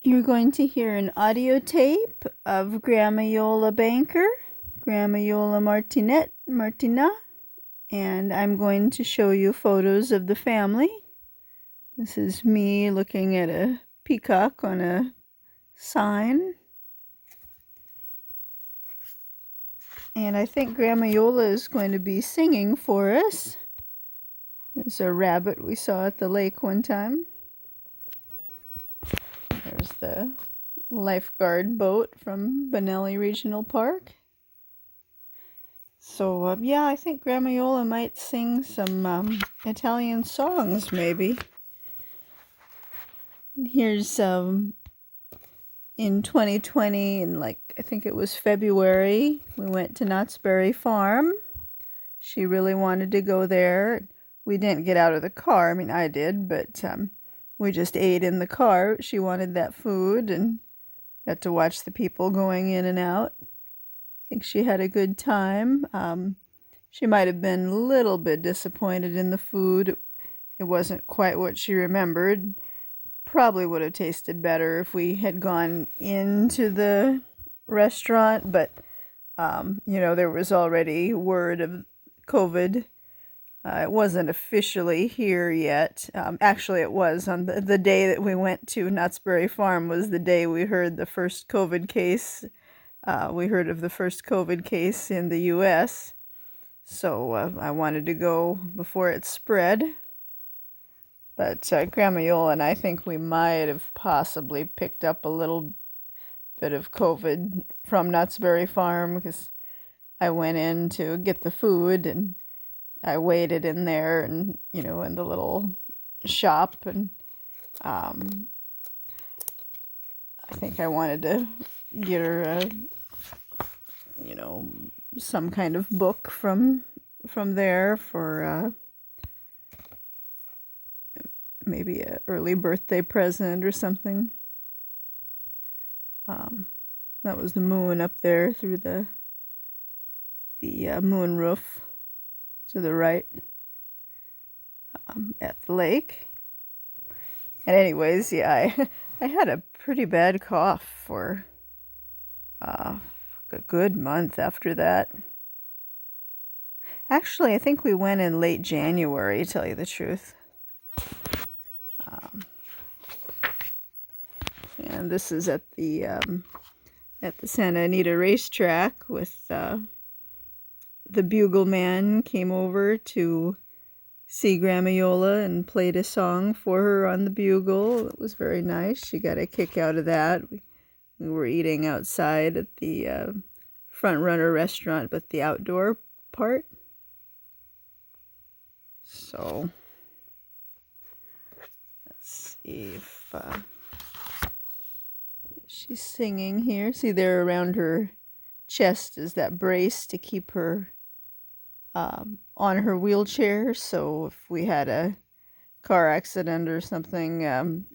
You're going to hear an audio tape of Grandma Iole Banker, Grandma Iole Martinat, and I'm going to show you photos of the family. This is me looking at a peacock on a sign. And I think Grandma Iole is going to be singing for us. There's a rabbit we saw at the lake one time. There's the lifeguard boat from Benelli Regional Park. So, yeah, I think Grandma Iole might sing some Italian songs, maybe. Here's in 2020, in I think it was February, we went to Knott's Berry Farm. She really wanted to go there. We didn't get out of the car. I mean, I did, but we just ate in the car. She wanted that food and got to watch the people going in and out. I think she had a good time. She might have been a little bit disappointed in the food. It wasn't quite what she remembered. Probably would have tasted better if we had gone into the restaurant, but there was already word of COVID. It wasn't officially here yet. Actually, it was on the day that we went to Knott's Berry Farm was the day we heard the first COVID case. We heard of the first COVID case in the U.S., so I wanted to go before it spread. But Grandma Iole and I think we might have possibly picked up a little bit of COVID from Knott's Berry Farm because I went in to get the food and I waited in there and, in the little shop, and I think I wanted to get her some kind of book from there for maybe an early birthday present or something. That was the moon up there through the moon roof to the right at the lake. And anyways, yeah, I had a pretty bad cough for a good month after that. Actually, I think we went in late January, to tell you the truth. And this is at the Santa Anita racetrack with the bugle man came over to see Grandma Iole and played a song for her on the bugle. It was very nice. She got a kick out of that. We were eating outside at the Front Runner restaurant, but the outdoor part. So let's see if she's singing here. See there around her chest is that brace to keep her on her wheelchair. So if we had a car accident or something,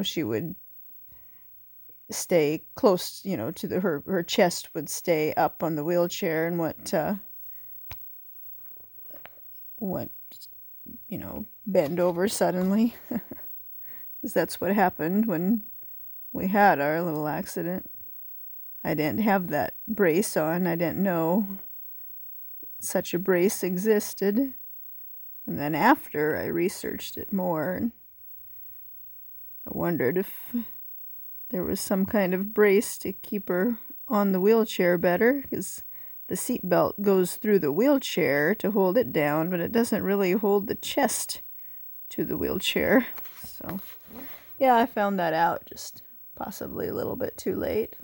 she would stay close, to her chest would stay up on the wheelchair and wouldn't bend over suddenly. Because that's what happened when we had our little accident. I didn't have that brace on. I didn't know such a brace existed. And then after I researched it more, and I wondered if there was some kind of brace to keep her on the wheelchair better, because the seat belt goes through the wheelchair to hold it down, but it doesn't really hold the chest to the wheelchair. So, yeah, I found that out just possibly a little bit too late.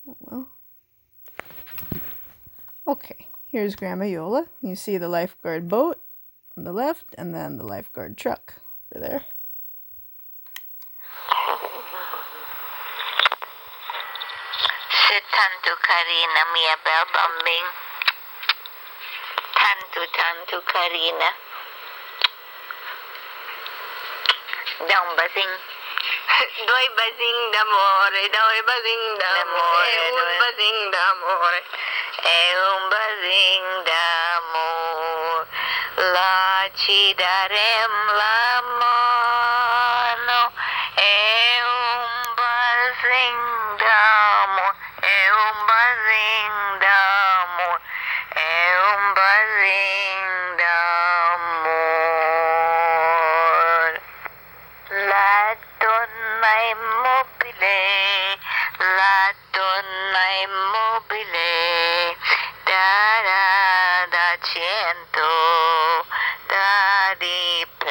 Oh, well. Okay, here's Grandma Iole. You see the lifeguard boat on the left, and then the lifeguard truck over there. Tanto carina, mia bel bambin. Tanto carina. Dá um basinho. Doi basinhos d'amore, doi basinhos d'amore, basinho d'amore. É basinho d'amore. Lá ci darem la mano.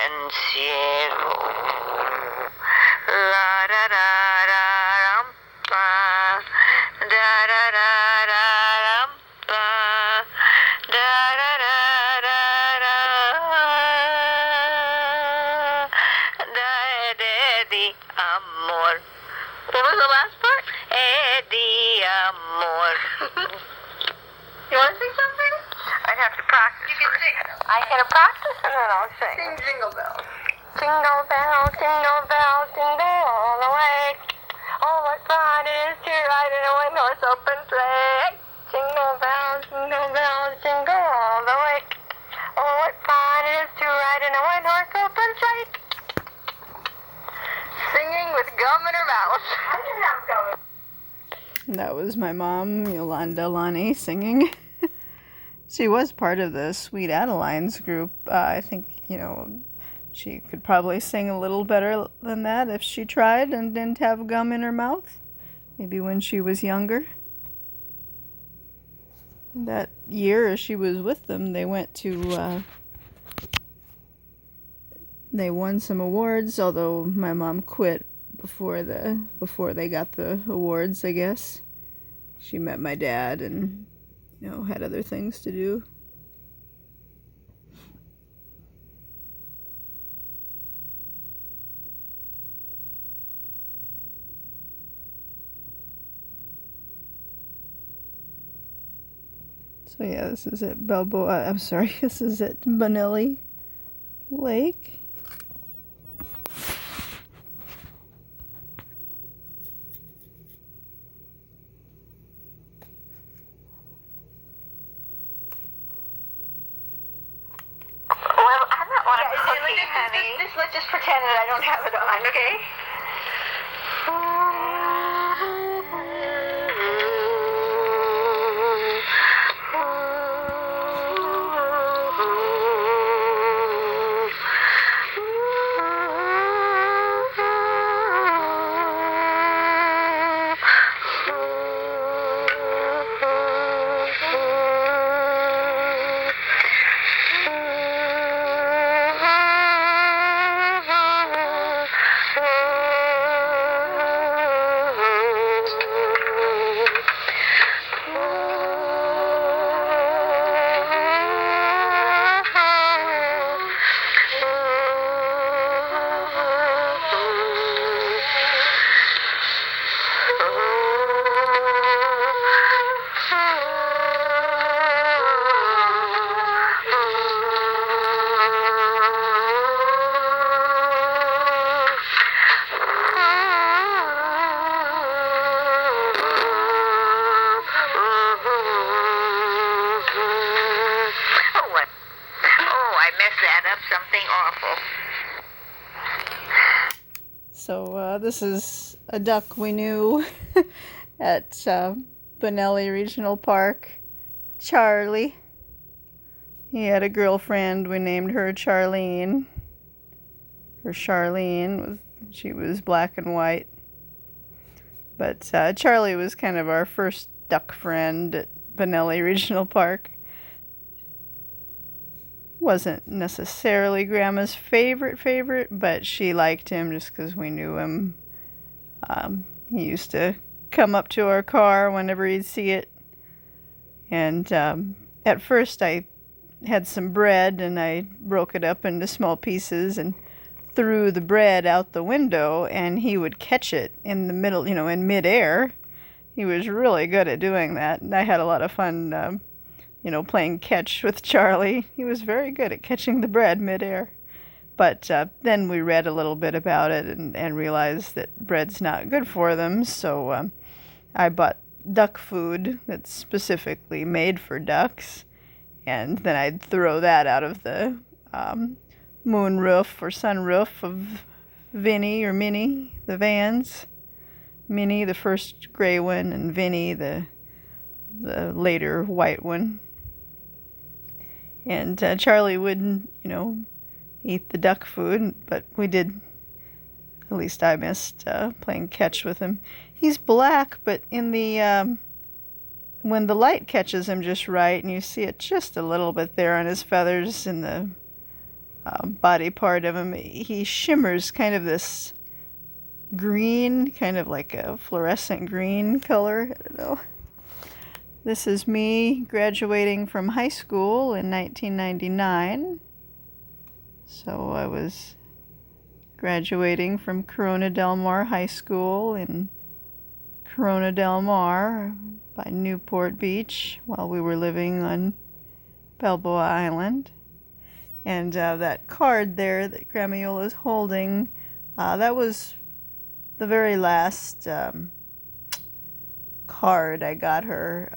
pensiero. La da da da ram pa, da da da da ram pa, da da da da da, da di amor. What was the last part? Di amor. You want to sing something? I'd have to practice. You can sing. I can practice and then I'll sing. Sing Jingle Bells. Jingle bells, jingle bells, jingle all the way. Oh, what fun it is to ride in a one-horse open sleigh. Jingle bells, jingle all the way. Oh, what fun it is to ride in a one-horse open sleigh. Singing with gum in her mouth. I didn't have gum. That was my mom, Yolanda Lonnie, singing. She was part of the Sweet Adelines group. I think, she could probably sing a little better than that if she tried and didn't have gum in her mouth. Maybe when she was younger. That year she was with them, they went to, they won some awards, although my mom quit before they got the awards, I guess. She met my dad and, had other things to do. So yeah, this is at this is at Benelli Lake. Let's just pretend that I don't have it on, okay? So this is a duck we knew at Benelli Regional Park, Charlie. He had a girlfriend, we named her Charlene. She was black and white. But Charlie was kind of our first duck friend at Benelli Regional Park. Wasn't necessarily Grandma's favorite, but she liked him just because we knew him. He used to come up to our car whenever he'd see it. And at first I had some bread and I broke it up into small pieces and threw the bread out the window, and he would catch it in the middle, in midair. He was really good at doing that, and I had a lot of fun playing catch with Charlie. He was very good at catching the bread midair. But then we read a little bit about it and realized that bread's not good for them, so I bought duck food that's specifically made for ducks, and then I'd throw that out of the moon roof or sun roof of Vinny or Minnie, the vans. Minnie, the first gray one, and Vinny, the later white one. And Charlie wouldn't, eat the duck food, but we did. At least I missed playing catch with him. He's black, but in the when the light catches him just right, and you see it just a little bit there on his feathers in the body part of him. He shimmers kind of this green, kind of like a fluorescent green color. I don't know. This is me graduating from high school in 1999. So I was graduating from Corona Del Mar High School in Corona Del Mar by Newport Beach while we were living on Balboa Island. And that card there that Grandma Iole is holding, that was the very last card I got her.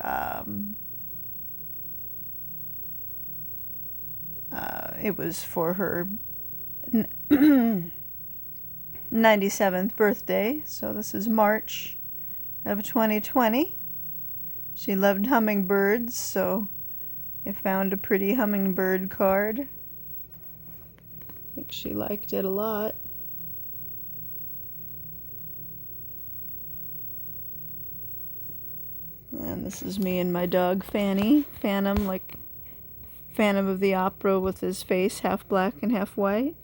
It was for her 97th birthday, so this is March of 2020. She loved hummingbirds, so I found a pretty hummingbird card. I think she liked it a lot. And this is me and my dog Fanny, Phantom, like Phantom of the Opera with his face half black and half white.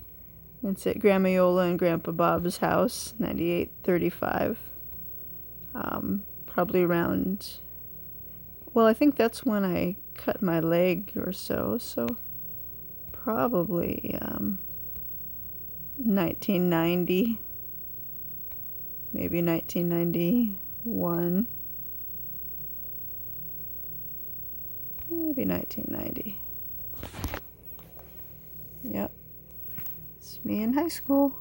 It's at Grandma Iole and Grandpa Bob's house, 9835. Probably around, well, I think that's when I cut my leg or so, probably 1990, maybe 1991, maybe 1990. Yep, it's me in high school.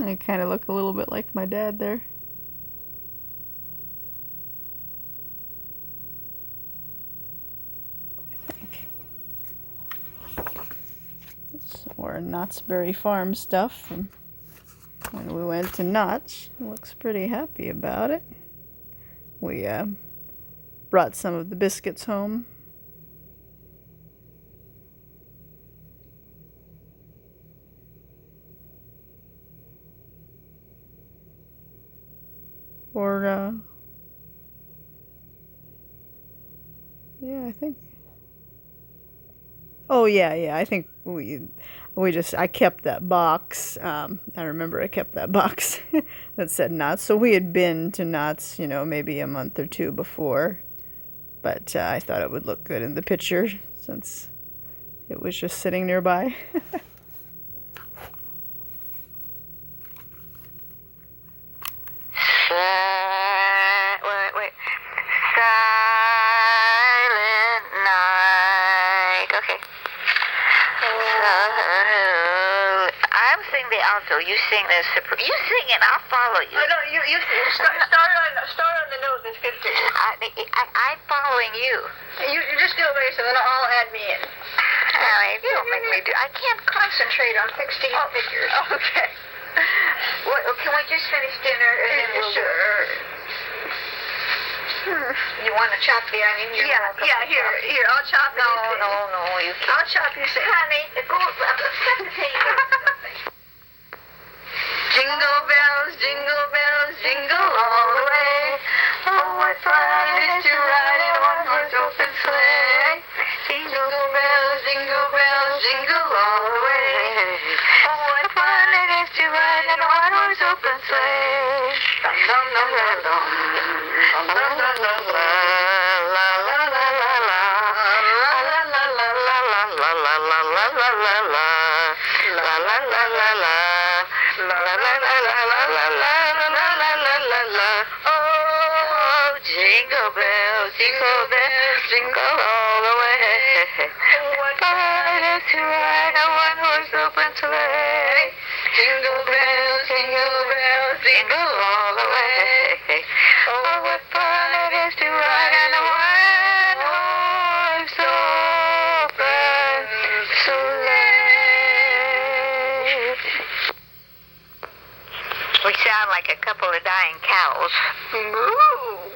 I kind of look a little bit like my dad there. I think. Some more Knott's Berry Farm stuff from when we went to Knott's. Looks pretty happy about it. We brought some of the biscuits home. Or, yeah, I think. Oh, yeah, I think I kept that box. I remember I kept that box that said Knott's. So we had been to Knott's, maybe a month or two before. But I thought it would look good in the picture since it was just sitting nearby. Wait. Silent night. Okay. I'm singing the alto. You sing the soprano. You sing it. I'll follow you. Oh, no, you start on the note that's good for you. I'm following you. You just do it by yourself, and I'll add me in. You don't make me do. I can't Concentrate on 16 figures. Okay. Can we just finish dinner and then we'll... Sure. You want to chop the onion? Yeah, here, I'll chop it. No, you can't. I'll chop you say. Honey, set the table. Jingle bells, jingle all the way. Oh, what fun it is to ride in a one-horse open sleigh. Jingle bells, jingle all the way. Oh, what fun it is to ride in a one-horse open sleigh. Dum dum dum dum dum. Dum dum dum dum dum. La la la la la. La la la la la la la la la la la la. La la la la la. La la la la la la la la la la la la. Oh, jingle bells, jingle all the way. What fun it is to ride a one-horse open sleigh. Jingle bells, jingle all the way. Oh, what fun it is to ride on a one-horse open sleigh. We sound like a couple of dying cows. Moo!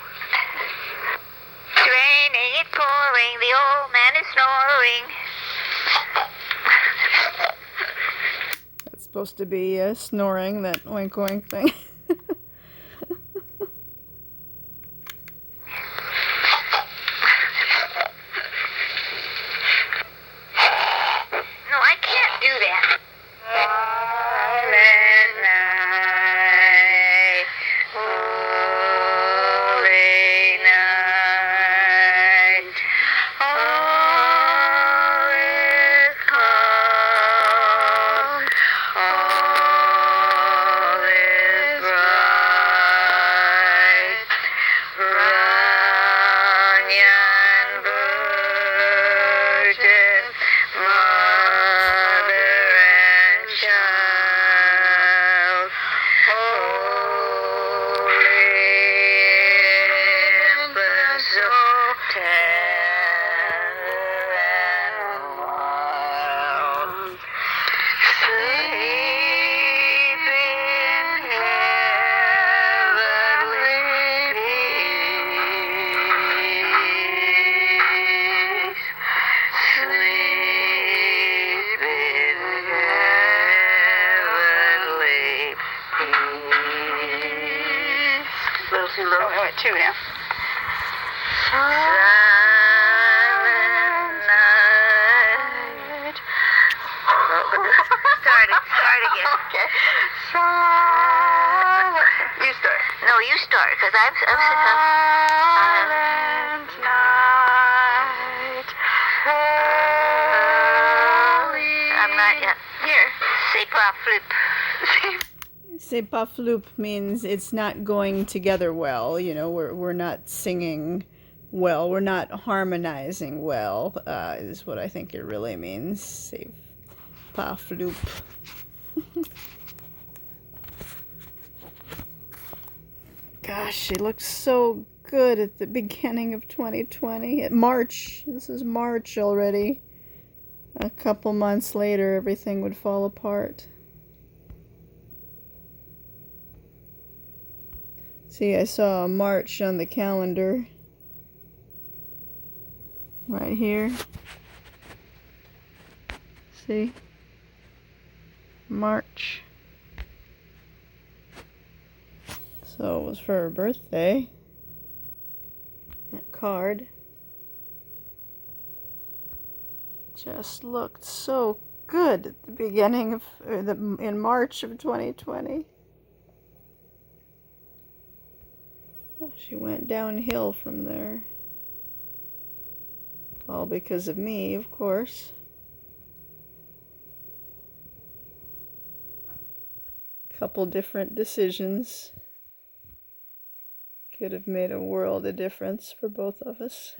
It's raining, it's pouring, the old man is snoring. supposed to be snoring, that oink oink thing. No, I can't do that. Silent night, holy night, all is calm, all is bright. Run, young virgin, mother and child, holy infant, so tender and mild. Sleep in heavenly peace. Sleep in heavenly peace. A little too low. Oh, two now. Silent night. Start again. Okay. Silent. You start. No, you start, because I'm Silent night. Holy. I'm not yet. Here. C'est pas flip. C'est pas floop means it's not going together well. You know, we're not singing well. We're not harmonizing well, is what I think it really means. C'est pas floop. Gosh, she looked so good at the beginning of 2020. At March. This is March already. A couple months later, everything would fall apart. See, I saw a March on the calendar. Right here. See? March. So it was for her birthday. That card just looked so good at the beginning of, in March of 2020. She went downhill from there. All because of me, of course. Couple different decisions could have made a world of difference for both of us.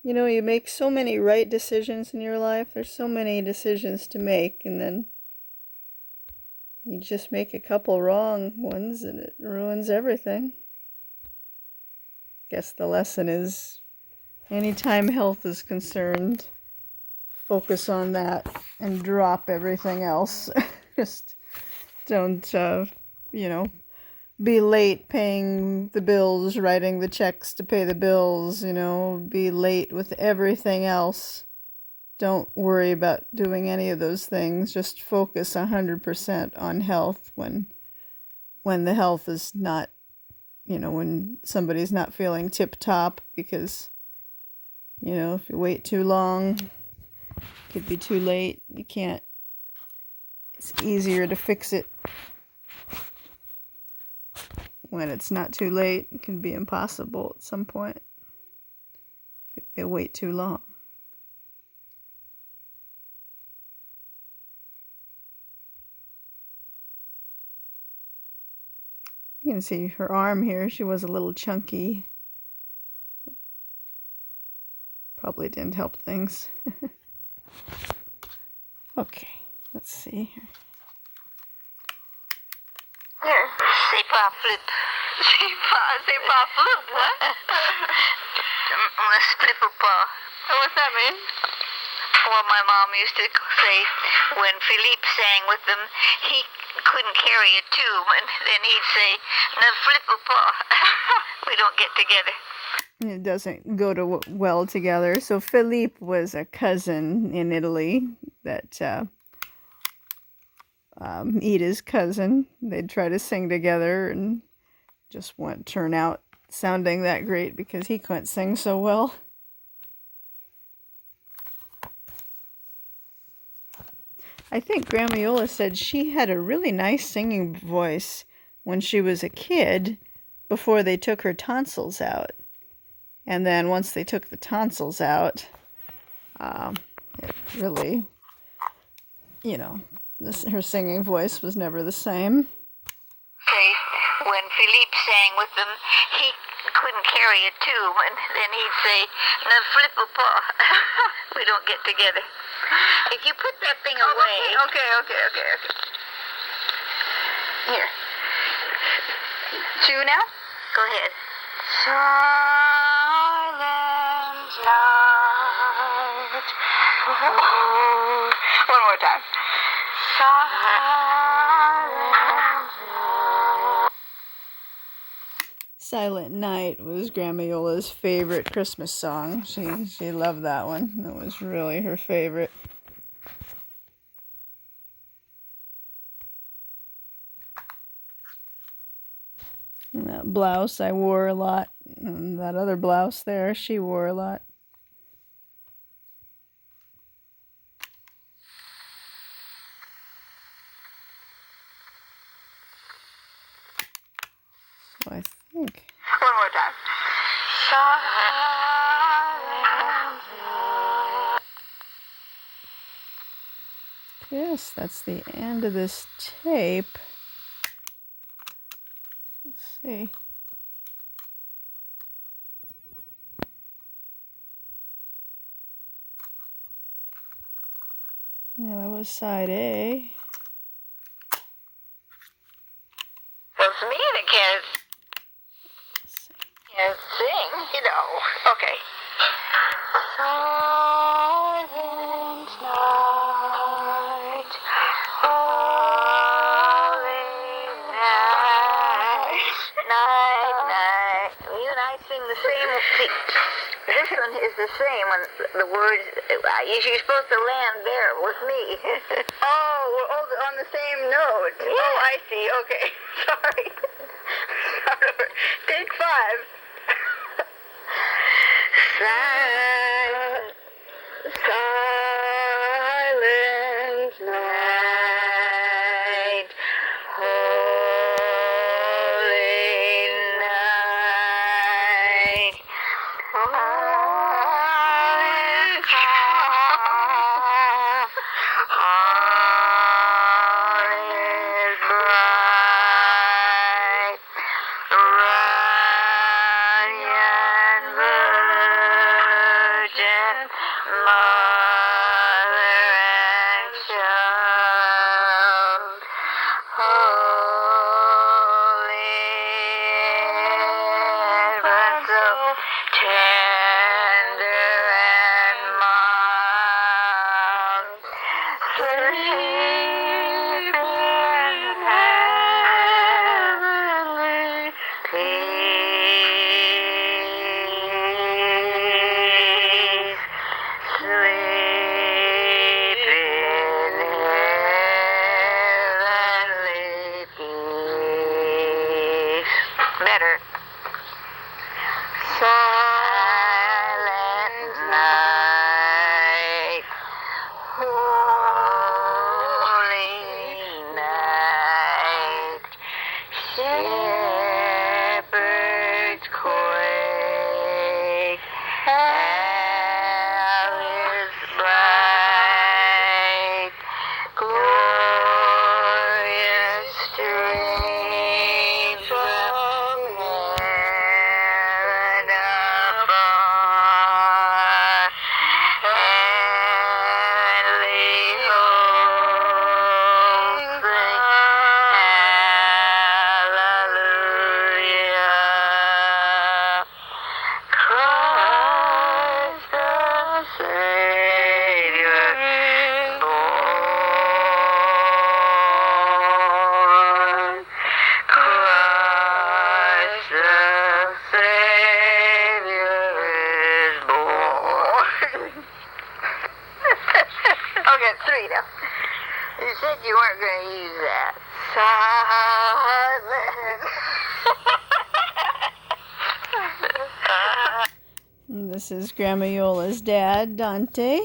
You know, you make so many right decisions in your life. There's so many decisions to make, and then you just make a couple wrong ones and it ruins everything. Guess the lesson is, anytime health is concerned, focus on that and drop everything else. Just don't, be late paying the bills, writing the checks to pay the bills, be late with everything else. Don't worry about doing any of those things. Just focus 100% on health when the health is not, when somebody's not feeling tip-top, because, if you wait too long, it could be too late. You can't. It's easier to fix it when it's not too late. It can be impossible at some point if you wait too long. You can see her arm here. She was a little chunky. Probably didn't help things. Okay, let's see here. Here. C'est pas flip. C'est pas flip, what? Flip ou pas. What's that mean? Well, my mom used to say when Philippe sang with them, he couldn't carry a tube, and then he'd say, "Ne flip ou pas." We don't get together. It doesn't go well together. So Philippe was a cousin in Italy that Ida's cousin. They'd try to sing together and just wouldn't turn out sounding that great because he couldn't sing so well. I think Grandma Iole said she had a really nice singing voice when she was a kid before they took her tonsils out. And then once they took the tonsils out, it really, her singing voice was never the same. Okay, when Philippe sang with them, he couldn't carry a tube, and then he'd say, "Ne flip pas." We don't get together. If you put that thing away. Okay. Here. Two now? Go ahead. Silent night. One more time. Silent Night was Grandma Iole's favorite Christmas song. She loved that one. It was really her favorite. And that blouse I wore a lot. And that other blouse there, she wore a lot. So I think. One more time. Yes, that's the end of this tape. Let's see. Yeah, that was side A. Well, to me, the kids can sing, Okay. Silent night, holy night, night. You and I sing the same. See, this one is the same when the words. You're supposed to land there with me. Oh, we're all on the same note. Yeah. Oh, I see. Okay. Sorry. Start over. Take 5. Silent night, holy night, all is bright, run, young virgin, mother and child, holy infant, so tender and mild, sleep in heavenly peace, sleep in heavenly peace. Better. Silent night, holy night, shepherds quake, all is bright, glorious streams from heaven above, heavenly hosts sing hallelujah. aren't going to use that. Silent. And this is Grandma Iole's dad, Dante.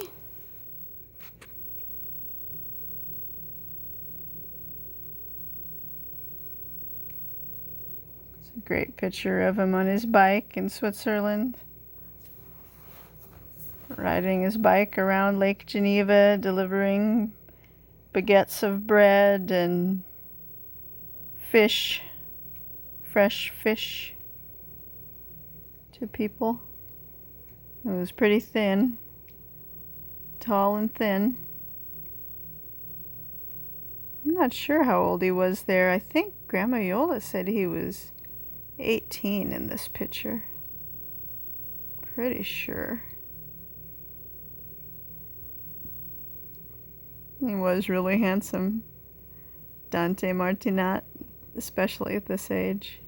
It's a great picture of him on his bike in Switzerland, riding his bike around Lake Geneva, delivering baguettes of bread and fish, fresh fish, to people. It was pretty thin, tall and thin. I'm not sure how old he was there. I think Grandma Iole said he was 18 in this picture. Pretty sure. He was really handsome, Dante Martinat, especially at this age.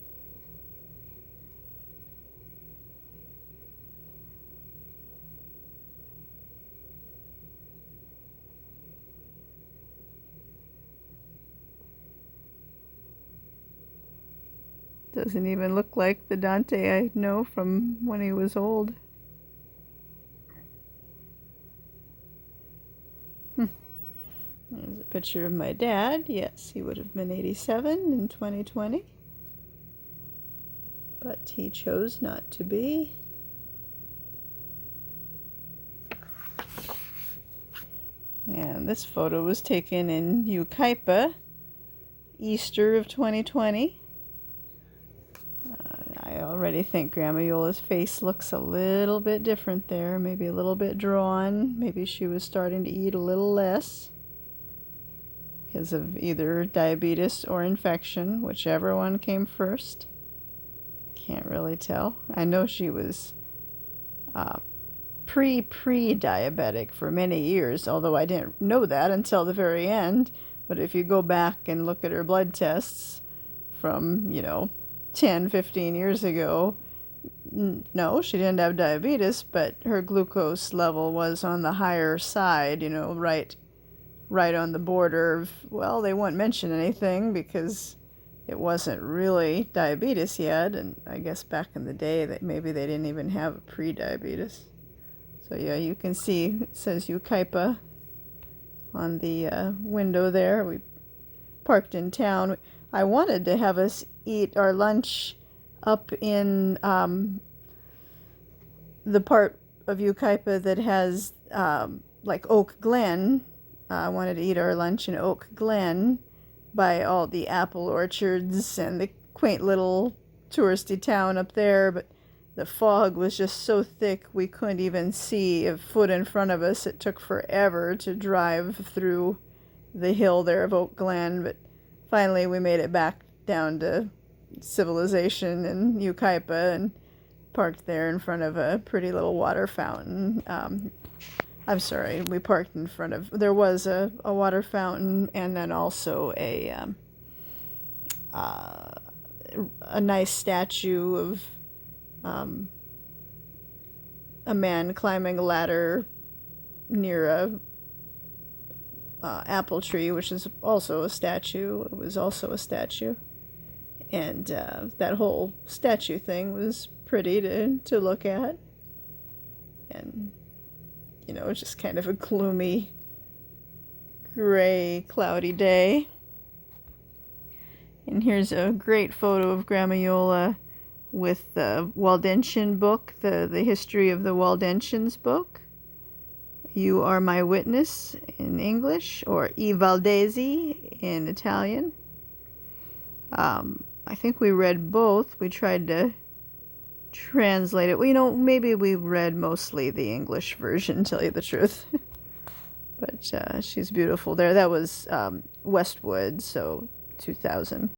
Doesn't even look like the Dante I know from when he was old. There's a picture of my dad. Yes, he would have been 87 in 2020. But he chose not to be. And this photo was taken in Ukaipa, Easter of 2020. I already think Grandma Iole's face looks a little bit different there, maybe a little bit drawn. Maybe she was starting to eat a little less because of either diabetes or infection, whichever one came first. Can't really tell. I know she was pre-diabetic for many years, although I didn't know that until the very end. But if you go back and look at her blood tests from, 10, 15 years ago, no, she didn't have diabetes, but her glucose level was on the higher side, right on the border of, well, they won't mention anything because it wasn't really diabetes yet, and I guess back in the day that maybe they didn't even have a pre-diabetes. So yeah, you can see it says Ukaipa on the window there. We parked in town. I wanted to have us eat our lunch up in the part of Ukaipa that has like Oak Glen. I wanted to eat our lunch in Oak Glen by all the apple orchards and the quaint little touristy town up there, but the fog was just so thick we couldn't even see a foot in front of us. It took forever to drive through the hill there of Oak Glen, but finally we made it back down to civilization in Ukaipa and parked there in front of a pretty little water fountain. I'm sorry, we parked in front of, there was a water fountain and then also a nice statue of a man climbing a ladder near a apple tree, which is also a statue. It was also a statue. And that whole statue thing was pretty to look at. And it's just kind of a gloomy, gray, cloudy day. And here's a great photo of Grandma Iole with the Waldensian book, the history of the Waldensians book. You Are My Witness in English, or I Valdesi in Italian. I think we read both. We tried to translate it. Well, maybe we read mostly the English version, to tell you the truth. But she's beautiful there. That was Westwood, so 2000.